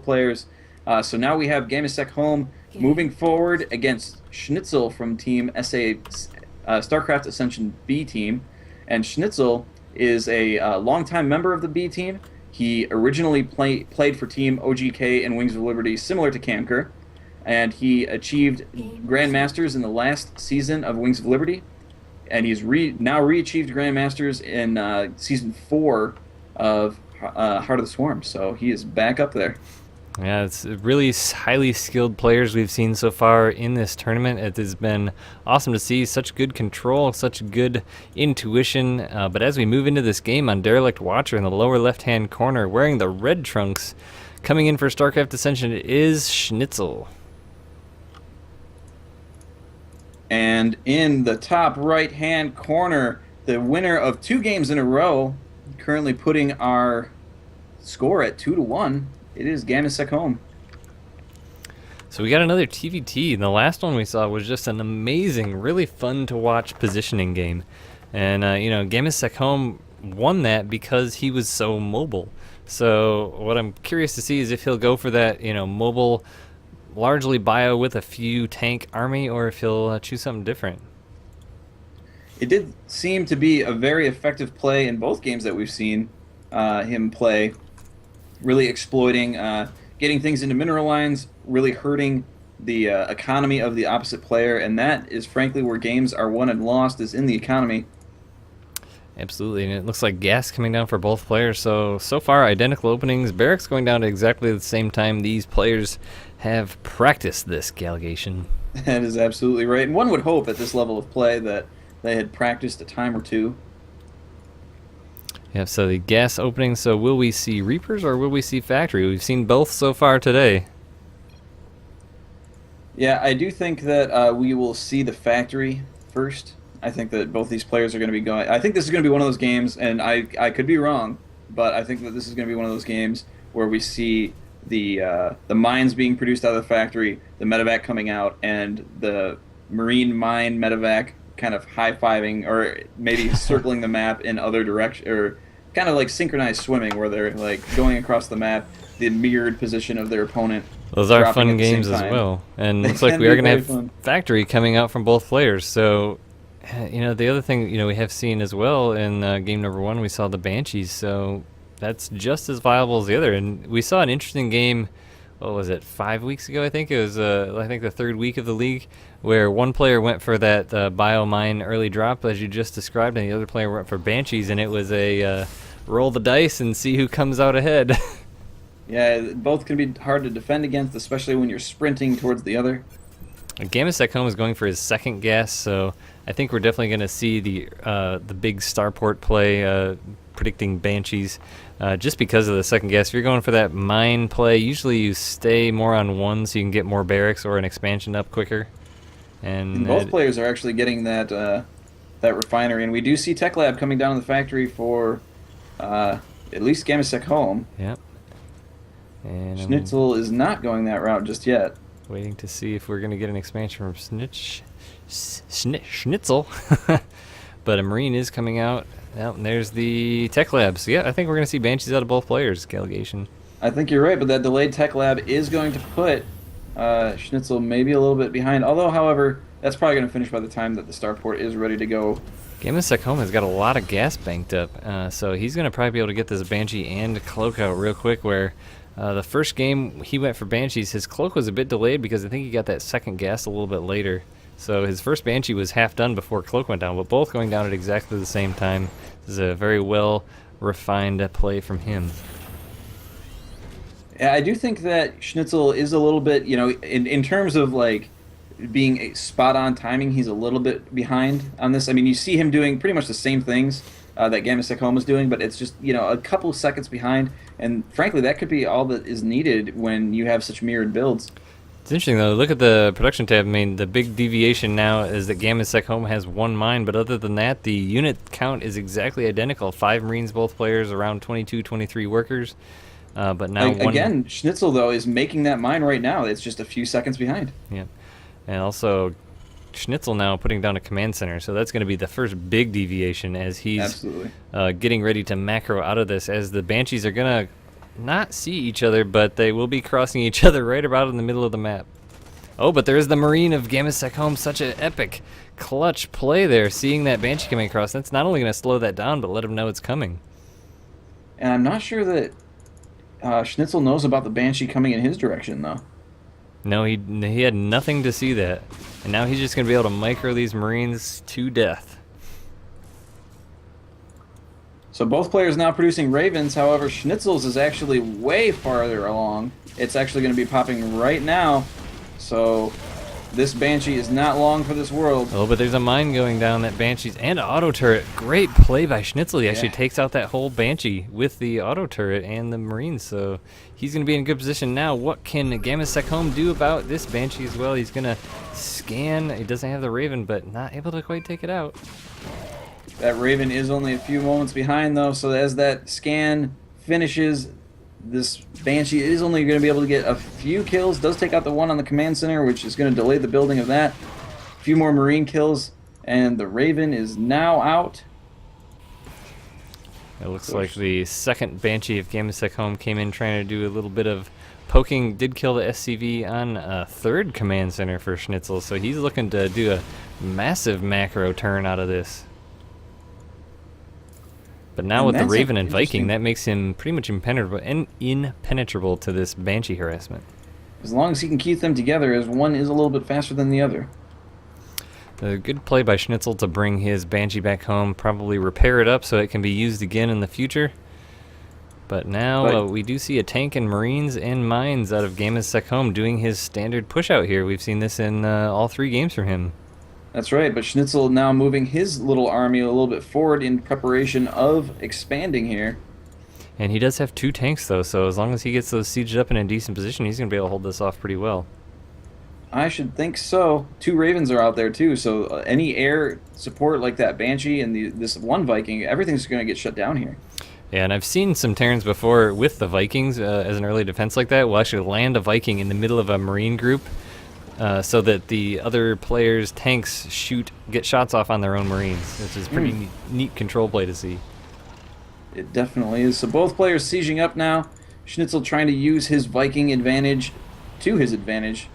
players. So now we have Gamasek home moving forward against Schnitzel from Team SA StarCraft Ascension B team. And Schnitzel is a longtime member of the B team. He originally played for Team OGK and Wings of Liberty, similar to Camker, and he achieved Grandmasters in the last season of Wings of Liberty, and he's now re-achieved Grandmasters in Season 4 of Heart of the Swarm, so he is back up there. Yeah, it's really highly skilled players we've seen so far in this tournament. It has been awesome to see such good control, such good intuition. But as we move into this game on Derelict Watcher in the lower left-hand corner, wearing the red trunks, coming in for StarCraft Ascension is Schnitzel. And in the top right-hand corner, the winner of 2 games in a row, currently putting our score at 2-1. It is Gamasek home. So we got another TVT, and the last one we saw was just an amazing, really fun to watch positioning game. And, Gamasek home won that because he was so mobile. So what I'm curious to see is if he'll go for that, mobile, largely bio with a few tank army, or if he'll choose something different. It did seem to be a very effective play in both games that we've seen him play. Really exploiting, getting things into mineral lines, really hurting the economy of the opposite player, and that is frankly where games are won and lost, is in the economy. Absolutely, and it looks like gas coming down for both players. So far, identical openings. Barracks going down at exactly the same time. These players have practiced this Galgation. That is absolutely right, and one would hope at this level of play that they had practiced a time or two. Yeah, so the gas opening, so will we see Reapers or will we see Factory? We've seen both so far today. Yeah, I do think that we will see the Factory first. I think that both these players are going to be going... I think this is going to be one of those games, and I could be wrong, but I think that this is going to be one of those games where we see the mines being produced out of the Factory, the medevac coming out, and the marine mine medevac kind of high-fiving or maybe circling the map in other direction, or kind of like synchronized swimming where they're like going across the map, the mirrored position of their opponent. Those are fun games as well, and looks like we are going to have fun. Factory coming out from both players. So, the other thing we have seen as well in game number 1, we saw the Banshees. So that's just as viable as the other, and we saw an interesting game. What was it, 5 weeks ago? I think it was. I think the 3rd week of the league, where one player went for that biomine early drop, as you just described, and the other player went for Banshees, and it was a roll the dice and see who comes out ahead. Yeah, both can be hard to defend against, especially when you're sprinting towards the other. Gamasek home is going for his 2nd gas, so I think we're definitely going to see the big starport play, predicting Banshees, just because of the 2nd gas. If you're going for that mine play, usually you stay more on 1 so you can get more barracks or an expansion up quicker. And both players are actually getting that refinery, and we do see Tech Lab coming down to the Factory for at least Gamasek home. Yep. And Schnitzel is not going that route just yet. Waiting to see if we're going to get an expansion from Schnitzel. But a Marine is coming out. Yep, and there's the Tech Lab. So yeah, I think we're going to see Banshees out of both players, Galgation. I think you're right, but that delayed Tech Lab is going to put Schnitzel maybe a little bit behind. Although, however, that's probably going to finish by the time that the starport is ready to go. Gamasek home has got a lot of gas banked up, so he's going to probably be able to get this Banshee and Cloak out real quick, where the first game he went for Banshees, his Cloak was a bit delayed because I think he got that 2nd gas a little bit later. So his first Banshee was half done before Cloak went down, but both going down at exactly the same time. This is a very well refined play from him. Yeah, I do think that Schnitzel is a little bit, in terms of like being a spot-on timing, he's a little bit behind on this. I mean, you see him doing pretty much the same things that Gamasek home is doing, but it's just, a couple of seconds behind, and frankly, that could be all that is needed when you have such mirrored builds. It's interesting, though. Look at the production tab. I mean, the big deviation now is that Gamasek home has 1 mine, but other than that, the unit count is exactly identical. 5 Marines, both players, around 22, 23 workers. But now again, Schnitzel, though, is making that mine right now. It's just a few seconds behind. Yeah. And also, Schnitzel now putting down a command center, so that's going to be the first big deviation as he's getting ready to macro out of this, as the Banshees are going to not see each other, but they will be crossing each other right about in the middle of the map. Oh, but there's the Marine of GameSec Home. Such an epic, clutch play there. Seeing that Banshee coming across, that's not only going to slow that down, but let him know it's coming. And I'm not sure that Schnitzel knows about the Banshee coming in his direction, though. No, he had nothing to see that. And now he's just going to be able to micro these Marines to death. So both players now producing Ravens. However, Schnitzel's is actually way farther along. It's actually going to be popping right now. So this Banshee is not long for this world. Oh, but there's a mine going down that Banshee's and an auto turret. Great play by Schnitzel. He actually takes out that whole Banshee with the auto turret and the Marines. So he's going to be in a good position now. What can GameSec Home do about this Banshee as well? He's going to scan. He doesn't have the Raven, but not able to quite take it out. That Raven is only a few moments behind, though. So as that scan finishes, this Banshee is only going to be able to get a few kills. Does take out the one on the command center, which is going to delay the building of that. A few more Marine kills, and the Raven is now out. It looks like the second Banshee of GameSec Home came in trying to do a little bit of poking. Did kill the SCV on a third command center for Schnitzel, so he's looking to do a massive macro turn out of this. But now with the Raven and Viking, that makes him pretty much impenetrable to this Banshee harassment. As long as he can keep them together, as one is a little bit faster than the other. A good play by Schnitzel to bring his Banshee back home, probably repair it up so it can be used again in the future. But now we do see a tank and Marines and mines out of GameSec Home doing his standard push out here. We've seen this in all 3 games from him. That's right, but Schnitzel now moving his little army a little bit forward in preparation of expanding here. And he does have 2 tanks, though, so as long as he gets those sieged up in a decent position, he's going to be able to hold this off pretty well. I should think so. 2 Ravens are out there, too, so any air support like that Banshee and this one Viking, everything's going to get shut down here. Yeah, and I've seen some Terrans before with the Vikings as an early defense like that. We'll actually land a Viking in the middle of a Marine group. So that the other players' tanks get shots off on their own Marines, which is pretty neat control play to see. It definitely is. So both players sieging up now. Schnitzel trying to use his Viking advantage to his advantage.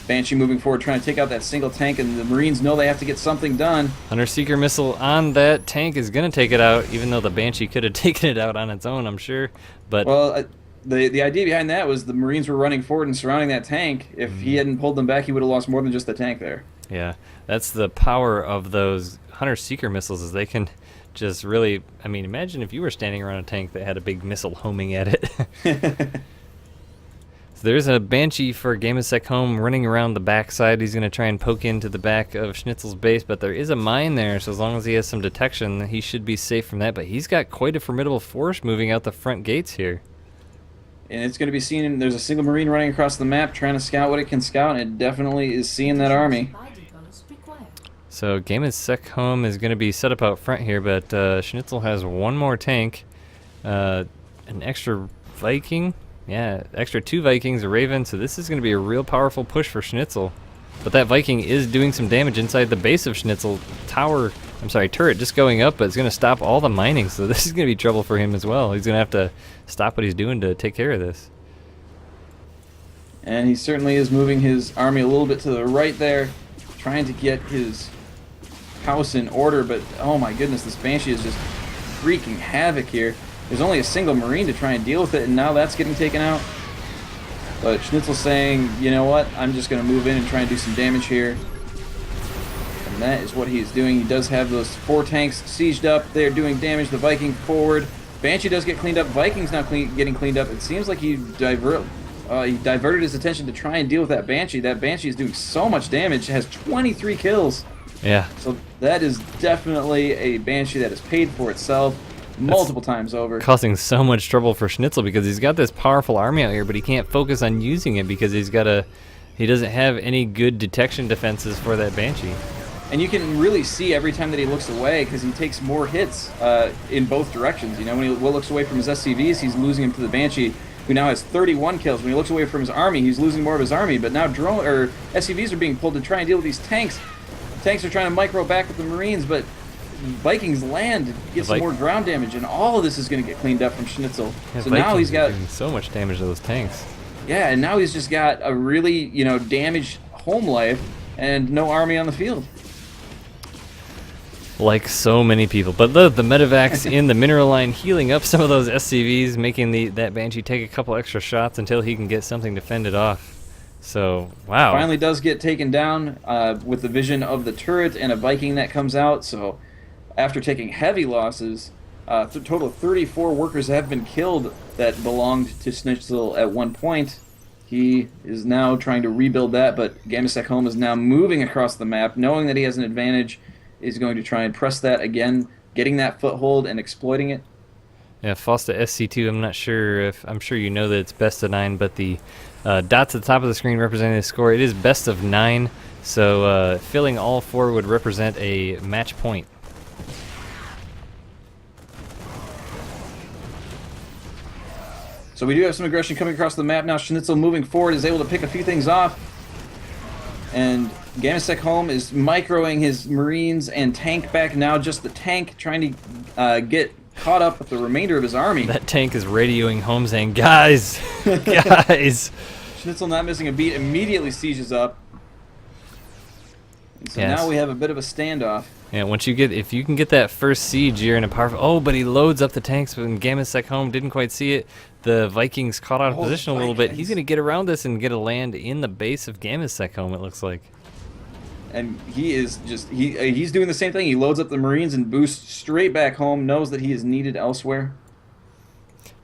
Banshee moving forward, trying to take out that single tank, and the Marines know they have to get something done. Hunter Seeker missile on that tank is going to take it out, even though the Banshee could have taken it out on its own, I'm sure. But well, the idea behind that was the Marines were running forward and surrounding that tank. If he hadn't pulled them back, he would have lost more than just the tank there. Yeah, that's the power of those Hunter Seeker missiles, is they can just really, I mean, imagine if you were standing around a tank that had a big missile homing at it. So there's a Banshee for GameSec Home running around the backside. He's going to try and poke into the back of Schnitzel's base, but there is a mine there, so as long as he has some detection, he should be safe from that. But he's got quite a formidable force moving out the front gates here. And it's going to be seen, there's a single Marine running across the map trying to scout what it can scout, and it definitely is seeing that army. So GameSec Home is going to be set up out front here, but Schnitzel has one more tank, an extra Viking. Yeah, extra 2 Vikings, a Raven, so this is going to be a real powerful push for Schnitzel. But that Viking is doing some damage inside the base of Schnitzel. Turret just going up, but it's going to stop all the mining, so this is going to be trouble for him as well. He's going to have to stop what he's doing to take care of this. And he certainly is moving his army a little bit to the right there, trying to get his house in order, but oh my goodness, this Banshee is just wreaking havoc here. There's only a single Marine to try and deal with it, and now that's getting taken out. But Schnitzel's saying, you know what, I'm just going to move in and try and do some damage here. And that is what he's doing. He does have those 4 tanks sieged up. They're doing damage. The Viking forward. Banshee does get cleaned up. Viking's not getting cleaned up. It seems like he diverted his attention to try and deal with that Banshee. That Banshee is doing so much damage. It has 23 kills. Yeah. So that is definitely a Banshee that has paid for itself multiple times over. Causing so much trouble for Schnitzel because he's got this powerful army out here, but he can't focus on using it because he doesn't have any good detection defenses for that Banshee. And you can really see every time that he looks away because he takes more hits in both directions. You know, when he looks away from his SCVs, he's losing him to the Banshee, who now has 31 kills. When he looks away from his army, he's losing more of his army. But now SCVs are being pulled to try and deal with these tanks. Tanks are trying to micro back with the Marines, but Vikings land, get some more ground damage, and all of this is going to get cleaned up from Schnitzel. Yeah, so Vikings now he's got doing so much damage to those tanks. Yeah, and now he's just got a really, damaged home life and no army on the field. Like so many people. But the medevacs in the mineral line healing up some of those SCVs, making that Banshee take a couple extra shots until he can get something to fend it off. So, wow. Finally does get taken down with the vision of the turret and a Viking that comes out. So after taking heavy losses, total of 34 workers have been killed that belonged to Schnitzel at one point. He is now trying to rebuild that, but Gamasek Home is now moving across the map, knowing that he has an advantage. Is going to try and press that again, getting that foothold and exploiting it. Yeah, Fosta SC2, I'm sure you know that it's best of 9, but the dots at the top of the screen representing the score, it is best of 9, so filling all 4 would represent a match point. So we do have some aggression coming across the map now. Schnitzel moving forward is able to pick a few things off. And Gamasek Home is microing his Marines and tank back now. Just the tank trying to get caught up with the remainder of his army. That tank is radioing home saying, guys, guys. Schnitzel not missing a beat, immediately sieges up. And so now we have a bit of a standoff. Yeah, if you can get that first siege, you're in a powerful. Oh, but he loads up the tanks, but when Gamasek Home didn't quite see it, the Vikings caught out of position a little bit. He's going to get around this and get a land in the base of Gamasek Home, it looks like. And he is just he's doing the same thing. He loads up the Marines and boosts straight back home, knows that he is needed elsewhere.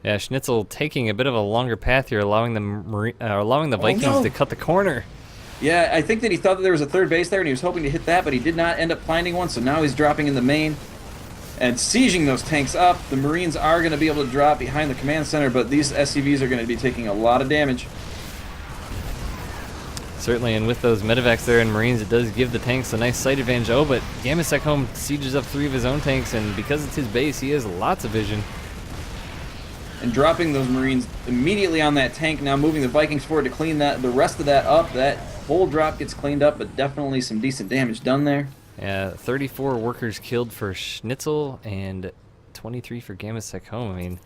Yeah, Schnitzel taking a bit of a longer path here, allowing the Vikings to cut the corner. Yeah, I think that he thought that there was a third base there, and he was hoping to hit that, but he did not end up finding one, so now he's dropping in the main and sieging those tanks up. The Marines are going to be able to drop behind the command center, but these SCVs are going to be taking a lot of damage. Certainly, and with those medevacs there and Marines, it does give the tanks a nice sight advantage. Oh, but Gamasek Home sieges up 3 of his own tanks, and because it's his base, he has lots of vision. And dropping those Marines immediately on that tank, now moving the Vikings forward to clean the rest of that up. That whole drop gets cleaned up, but definitely some decent damage done there. Yeah, 34 workers killed for Schnitzel and 23 for Gamasek Home. I mean,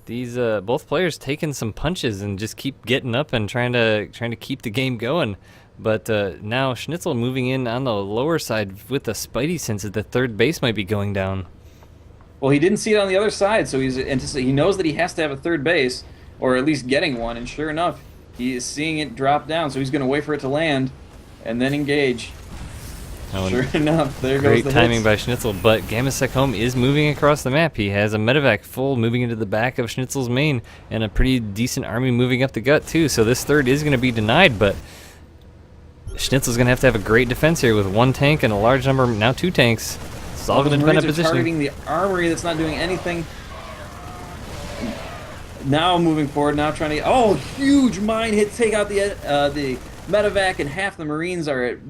these both players taking some punches and just keep getting up and trying to keep the game going. But now Schnitzel moving in on the lower side with the Spidey sense that the third base might be going down. Well, he didn't see it on the other side, so he knows that he has to have a third base, or at least getting one, and sure enough, he is seeing it drop down, so he's going to wait for it to land and then engage. Oh, sure enough, there goes the hits. Great timing by Schnitzel, but Gamasek Home is moving across the map. He has a medevac full moving into the back of Schnitzel's main, and a pretty decent army moving up the gut too, so this third is going to be denied, but Schnitzel's going to have a great defense here with 1 tank and a large number, now 2 tanks. It's all going to depend on position. Targeting the armory that's not doing anything. Now moving forward, now trying to... huge mine hit, take out the medevac, and half the Marines are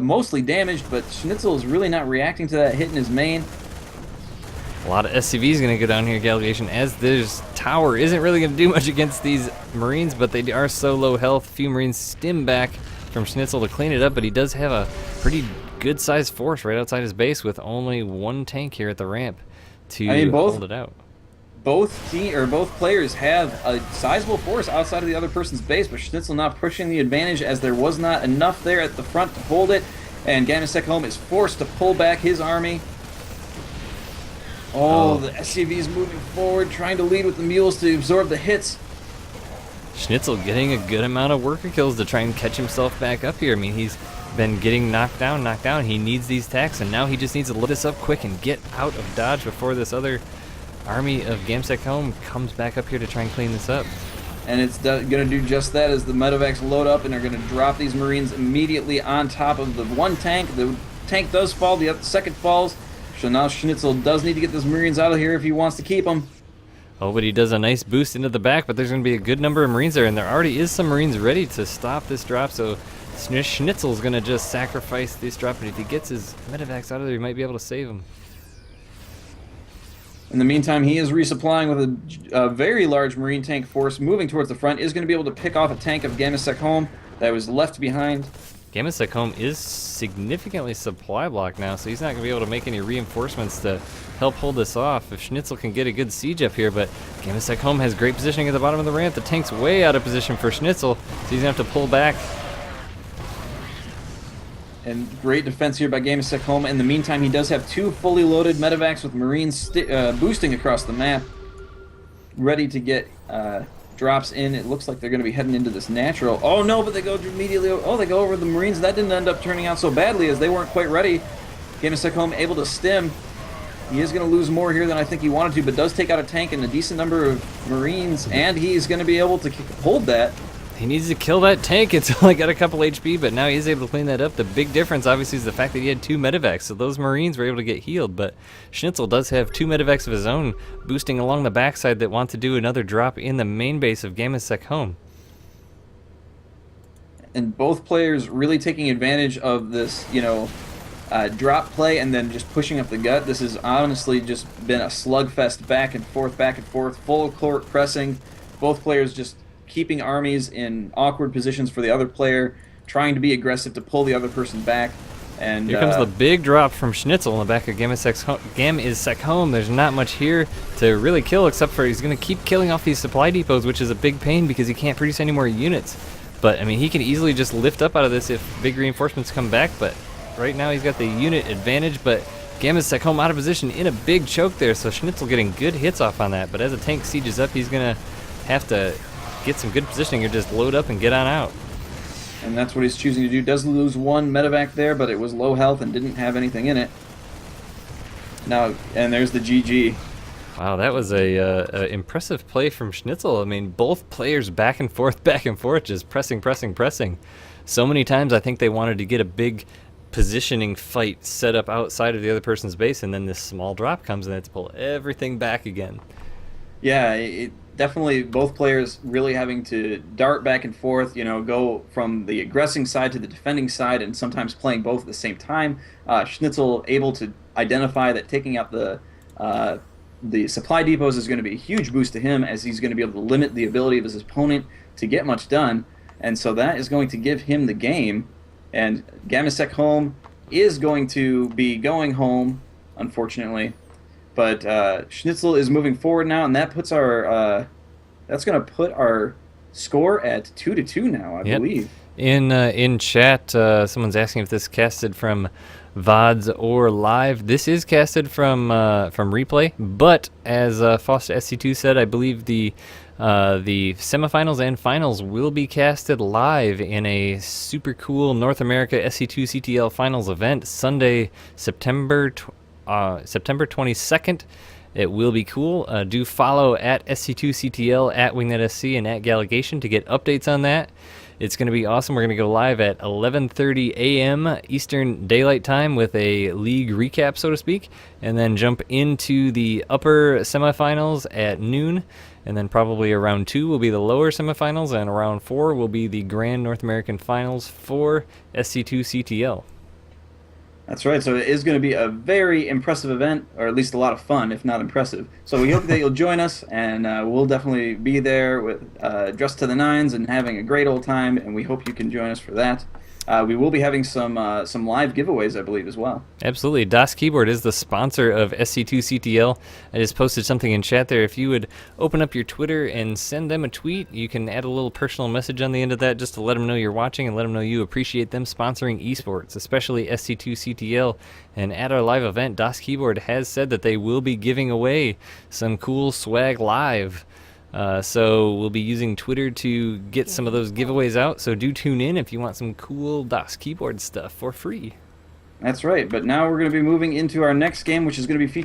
mostly damaged, but Schnitzel is really not reacting to that hit in his main. A lot of SCVs going to go down here, Gallegation, as this tower isn't really going to do much against these Marines, but they are so low health. A few Marines stim back from Schnitzel to clean it up, but he does have a pretty good-sized force right outside his base with only 1 tank here at the ramp to hold it out. Both players have a sizable force outside of the other person's base, but Schnitzel not pushing the advantage as there was not enough there at the front to hold it, and Gamasek Home is forced to pull back his army. The SCV's moving forward, trying to lead with the mules to absorb the hits. Schnitzel getting a good amount of worker kills to try and catch himself back up here. I mean, he's been getting knocked down. He needs these attacks, and now he just needs to let this up quick and get out of dodge before this other army of Gamasek Home comes back up here to try and clean this up. And it's going to do just that as the medevacs load up and are going to drop these Marines immediately on top of the 1 tank. The tank does fall, the second falls. So now Schnitzel does need to get those Marines out of here if he wants to keep them. Oh, but he does a nice boost into the back, but there's going to be a good number of Marines there, and there already is some Marines ready to stop this drop, so Schnitzel's going to just sacrifice this drop, but if he gets his medevacs out of there, he might be able to save him. In the meantime, he is resupplying with a very large Marine tank force moving towards the front, is going to be able to pick off a tank of Gamasek Home that was left behind. Gamasek Home is significantly supply blocked now, so he's not going to be able to make any reinforcements to help hold this off if Schnitzel can get a good siege up here. But Gamasek Home has great positioning at the bottom of the ramp. The tank's way out of position for Schnitzel, so he's going to have to pull back. And great defense here by Gamasek Home. In the meantime, he does have 2 fully loaded medevacs with Marines boosting across the map, ready to get drops in. It looks like they're going to be heading into this natural. Oh no, but they go immediately. Oh, they go over the Marines. That didn't end up turning out so badly as they weren't quite ready. Gamasek Home able to stem. He is going to lose more here than I think he wanted to, but does take out a tank and a decent number of Marines, and he's going to be able to hold that. He needs to kill that tank. It's only got a couple HP, but now he's able to clean that up. The big difference, obviously, is the fact that he had 2 medevacs, so those Marines were able to get healed, but Schnitzel does have 2 medevacs of his own boosting along the backside that want to do another drop in the main base of Gamasek Home. And both players really taking advantage of this, drop play and then just pushing up the gut. This has honestly just been a slugfest back and forth, full court pressing. Both players just keeping armies in awkward positions for the other player, trying to be aggressive to pull the other person back. And here comes the big drop from Schnitzel in the back of Gamasek Home. There's not much here to really kill, except for he's going to keep killing off these supply depots, which is a big pain because he can't produce any more units. But, I mean, he can easily just lift up out of this if big reinforcements come back, but right now he's got the unit advantage, but Gamasek Home out of position in a big choke there, so Schnitzel getting good hits off on that. But as the tank sieges up, he's going to have to get some good positioning or just load up and get on out. And that's what he's choosing to do. Does lose 1 medevac there, but it was low health and didn't have anything in it. Now, and there's the GG. Wow, that was a impressive play from Schnitzel. I mean, both players back and forth, just pressing. So many times I think they wanted to get a big positioning fight set up outside of the other person's base, and then this small drop comes and they have to pull everything back again. Yeah, definitely both players really having to dart back and forth, go from the aggressing side to the defending side, and sometimes playing both at the same time. Schnitzel able to identify that taking out the supply depots is going to be a huge boost to him, as he's going to be able to limit the ability of his opponent to get much done, and so that is going to give him the game. And Gamasek Home is going to be going home, unfortunately. But Schnitzel is moving forward now, and that puts our that's going to put our score at 2-2 now, I believe. In chat, someone's asking if this is casted from VODs or live. This is casted from replay, but as Foster SC2 said, I believe the semifinals and finals will be casted live in a super cool North America SC2CTL finals event Sunday, September 22nd. It will be cool. Do follow at SC2CTL, at WingNetSC, and at Gallegation to get updates on that. It's going to be awesome. We're going to go live at 11:30 a.m. Eastern Daylight Time with a league recap, so to speak, and then jump into the upper semifinals at noon, and then probably around 2 will be the lower semifinals, and around 4 will be the Grand North American Finals for SC2CTL. That's right. So it is going to be a very impressive event, or at least a lot of fun, if not impressive. So we hope that you'll join us, and we'll definitely be there with dressed to the nines and having a great old time, and we hope you can join us for that. We will be having some live giveaways, I believe, as well. Absolutely. DOS Keyboard is the sponsor of SC2CTL. I just posted something in chat there. If you would open up your Twitter and send them a tweet, you can add a little personal message on the end of that just to let them know you're watching and let them know you appreciate them sponsoring esports, especially SC2CTL. And at our live event, DOS Keyboard has said that they will be giving away some cool swag live. So we'll be using Twitter to get some of those giveaways out. So do tune in if you want some cool DOS Keyboard stuff for free. That's right. But now we're going to be moving into our next game, which is going to be featured